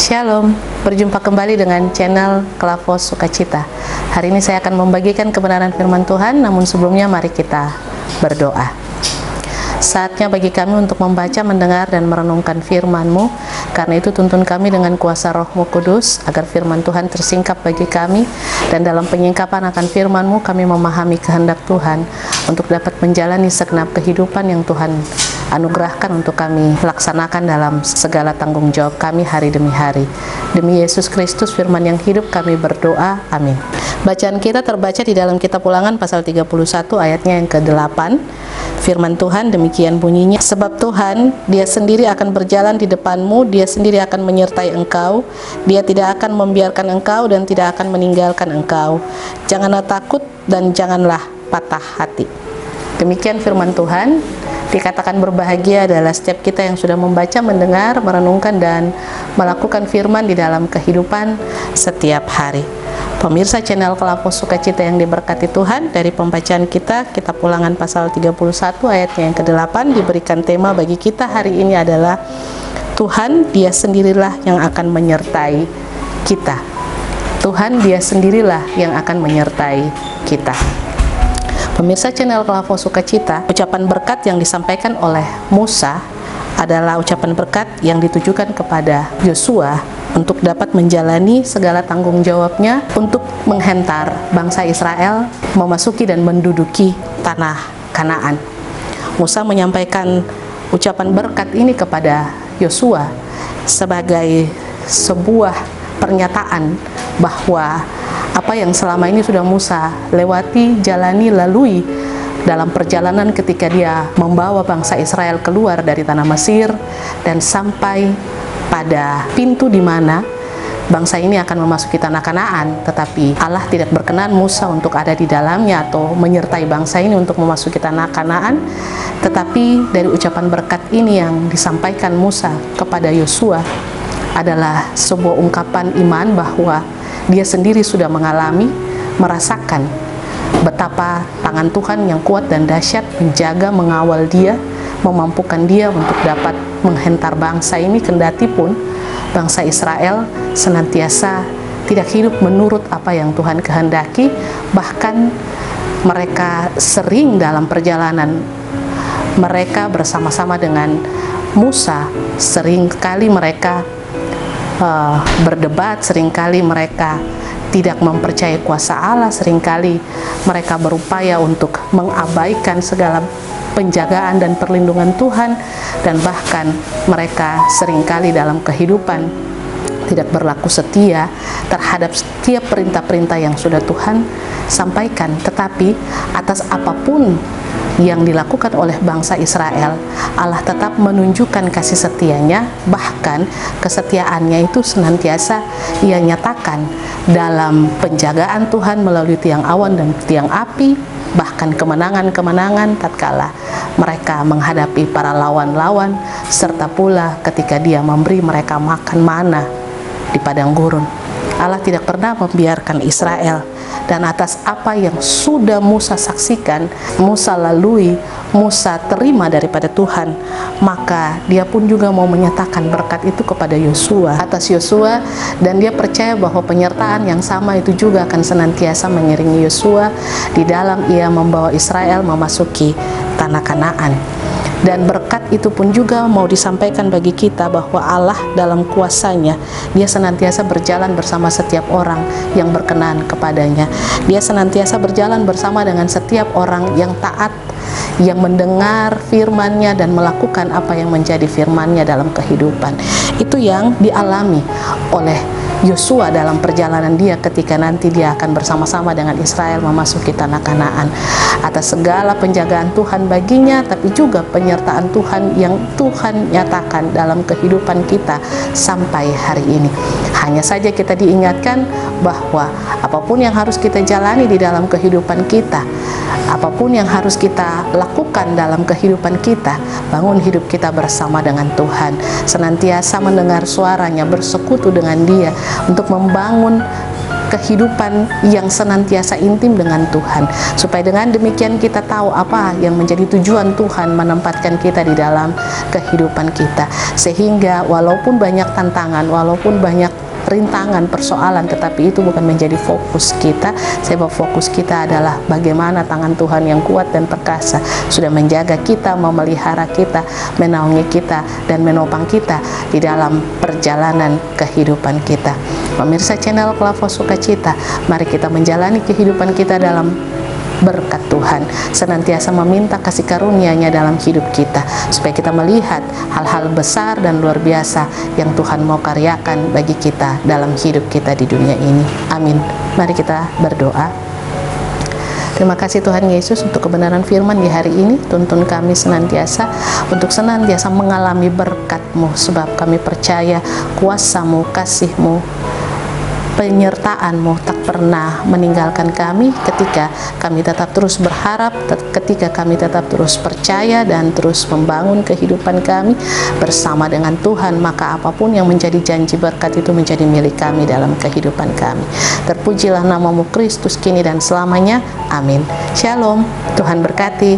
Shalom, berjumpa kembali dengan channel Kelavos Sukacita. Hari ini saya akan membagikan kebenaran firman Tuhan, namun sebelumnya mari kita berdoa. Saatnya bagi kami untuk membaca, mendengar, dan merenungkan firman-Mu. Karena itu tuntun kami dengan kuasa Roh-Mu Kudus, agar firman Tuhan tersingkap bagi kami, dan dalam penyingkapan akan firman-Mu kami memahami kehendak Tuhan, untuk dapat menjalani segenap kehidupan yang Tuhan anugerahkan untuk kami laksanakan dalam segala tanggung jawab kami hari demi hari. Demi Yesus Kristus firman yang hidup kami berdoa, amin. Bacaan kita terbaca di dalam kitab Ulangan pasal 31 ayatnya yang ke-8. Firman Tuhan demikian bunyinya, sebab Tuhan, Dia sendiri akan berjalan di depanmu, Dia sendiri akan menyertai engkau, Dia tidak akan membiarkan engkau dan tidak akan meninggalkan engkau. Janganlah takut dan janganlah patah hati. Demikian firman Tuhan. Dikatakan berbahagia adalah setiap kita yang sudah membaca, mendengar, merenungkan, dan melakukan firman di dalam kehidupan setiap hari. Pemirsa channel Kelavos Sukacita yang diberkati Tuhan, dari pembacaan kita, kitab Ulangan pasal 31 ayatnya yang ke-8 diberikan tema bagi kita hari ini adalah Tuhan, Dia sendirilah yang akan menyertai kita. Tuhan, Dia sendirilah yang akan menyertai kita. Pemirsa channel Kelavos Sukacita, ucapan berkat yang disampaikan oleh Musa adalah ucapan berkat yang ditujukan kepada Yosua untuk dapat menjalani segala tanggung jawabnya untuk menghentar bangsa Israel memasuki dan menduduki tanah Kanaan. Musa menyampaikan ucapan berkat ini kepada Yosua sebagai sebuah pernyataan bahwa apa yang selama ini sudah Musa lewati, jalani, lalui dalam perjalanan ketika dia membawa bangsa Israel keluar dari tanah Mesir dan sampai pada pintu di mana bangsa ini akan memasuki tanah Kanaan, tetapi Allah tidak berkenan Musa untuk ada di dalamnya atau menyertai bangsa ini untuk memasuki tanah Kanaan. Tetapi dari ucapan berkat ini yang disampaikan Musa kepada Yosua adalah sebuah ungkapan iman bahwa dia sendiri sudah mengalami, merasakan betapa tangan Tuhan yang kuat dan dahsyat menjaga, mengawal dia, memampukan dia untuk dapat menghentar bangsa ini, kendati pun bangsa Israel senantiasa tidak hidup menurut apa yang Tuhan kehendaki. Bahkan mereka sering dalam perjalanan mereka bersama-sama dengan Musa, seringkali mereka berdebat, seringkali mereka tidak mempercayai kuasa Allah, seringkali mereka berupaya untuk mengabaikan segala penjagaan dan perlindungan Tuhan, dan bahkan mereka seringkali dalam kehidupan tidak berlaku setia terhadap setiap perintah-perintah yang sudah Tuhan sampaikan. Tetapi atas apapun yang dilakukan oleh bangsa Israel, Allah tetap menunjukkan kasih setianya, bahkan kesetiaannya itu senantiasa Ia nyatakan dalam penjagaan Tuhan melalui tiang awan dan tiang api, bahkan kemenangan-kemenangan tatkala mereka menghadapi para lawan-lawan, serta pula ketika Dia memberi mereka makan mana di padang gurun. Allah tidak pernah membiarkan Israel, dan atas apa yang sudah Musa saksikan, Musa lalui, Musa terima daripada Tuhan, maka dia pun juga mau menyatakan berkat itu kepada Yosua, atas Yosua, dan dia percaya bahwa penyertaan yang sama itu juga akan senantiasa mengiringi Yosua di dalam ia membawa Israel memasuki tanah Kanaan. Dan berkat itu pun juga mau disampaikan bagi kita bahwa Allah dalam kuasanya, Dia senantiasa berjalan bersama setiap orang yang berkenan kepadanya. Dia senantiasa berjalan bersama dengan setiap orang yang taat, yang mendengar firman-Nya dan melakukan apa yang menjadi firman-Nya dalam kehidupan. Itu yang dialami oleh Yosua dalam perjalanan dia ketika nanti dia akan bersama-sama dengan Israel memasuki tanah Kanaan. Atas segala penjagaan Tuhan baginya, tapi juga penyertaan Tuhan yang Tuhan nyatakan dalam kehidupan kita sampai hari ini. Hanya saja kita diingatkan bahwa apapun yang harus kita jalani di dalam kehidupan kita, apapun yang harus kita lakukan dalam kehidupan kita, bangun hidup kita bersama dengan Tuhan, senantiasa mendengar suaranya, bersekutu dengan Dia untuk membangun kehidupan yang senantiasa intim dengan Tuhan, supaya dengan demikian kita tahu apa yang menjadi tujuan Tuhan menempatkan kita di dalam kehidupan kita, sehingga walaupun banyak tantangan, walaupun banyak rintangan, persoalan, tetapi itu bukan menjadi fokus kita, sebab fokus kita adalah bagaimana tangan Tuhan yang kuat dan perkasa sudah menjaga kita, memelihara kita, menaungi kita, dan menopang kita di dalam perjalanan kehidupan kita. Pemirsa channel Klavos Sukacita, mari kita menjalani kehidupan kita dalam berkat Tuhan, senantiasa meminta kasih karunia-Nya dalam hidup kita, supaya kita melihat hal-hal besar dan luar biasa yang Tuhan mau karyakan bagi kita dalam hidup kita di dunia ini. Amin. Mari kita berdoa. Terima kasih Tuhan Yesus untuk kebenaran firman di hari ini. Tuntun kami senantiasa untuk senantiasa mengalami berkat-Mu, sebab kami percaya kuasa-Mu, kasih-Mu, penyertaan-Mu tak pernah meninggalkan kami ketika kami tetap terus berharap, ketika kami tetap terus percaya dan terus membangun kehidupan kami bersama dengan Tuhan. Maka apapun yang menjadi janji berkat itu menjadi milik kami dalam kehidupan kami. Terpujilah nama-Mu Kristus kini dan selamanya. Amin. Shalom. Tuhan berkati.